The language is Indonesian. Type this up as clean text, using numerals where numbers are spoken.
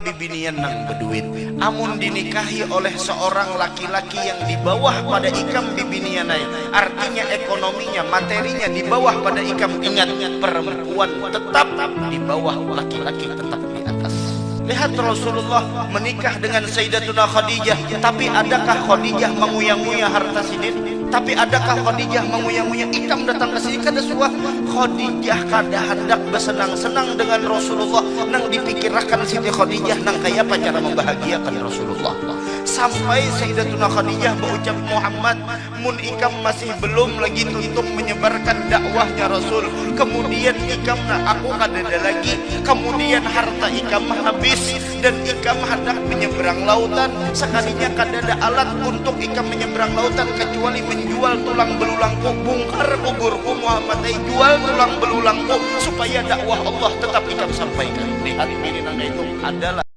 bibinian nang beduit, amun dinikahi oleh seorang laki-laki yang di bawah pada ikam bibinianai, artinya ekonominya, materinya di bawah pada ikam. Ingat, perempuan tetap di bawah, laki-laki tetap di atas. Lihat Rasulullah menikah dengan Sayyidatuna Khadijah, tapi adakah Khadijah menguya-nguya harta sidin? Tapi adakah Khadijah menguya-nguya ikam datang ke sini? Kada suah. Khadijah kada hendak bersenang-senang dengan Rasulullah, nang dipikirkan Siti Khadijah nang kaya apa cara membahagiakan Rasulullah. Sampai Sayyidatuna Khadijah berucap, Muhammad, mun ikam masih belum lagi tutup menyebarkan dakwahnya Rasul, kemudian ikam aku kada ada lagi, kemudian harta ikam habis dan ikam hendak menyeberang lautan, sekalinya kada ada alat untuk ikam menyeberang lautan kecuali menjual tulang belulangku. Bongkar kuburku Muhammad, jual tulang belulangku supaya dakwah Allah tetap ikam sampaikan. Lihat ini nang itu adalah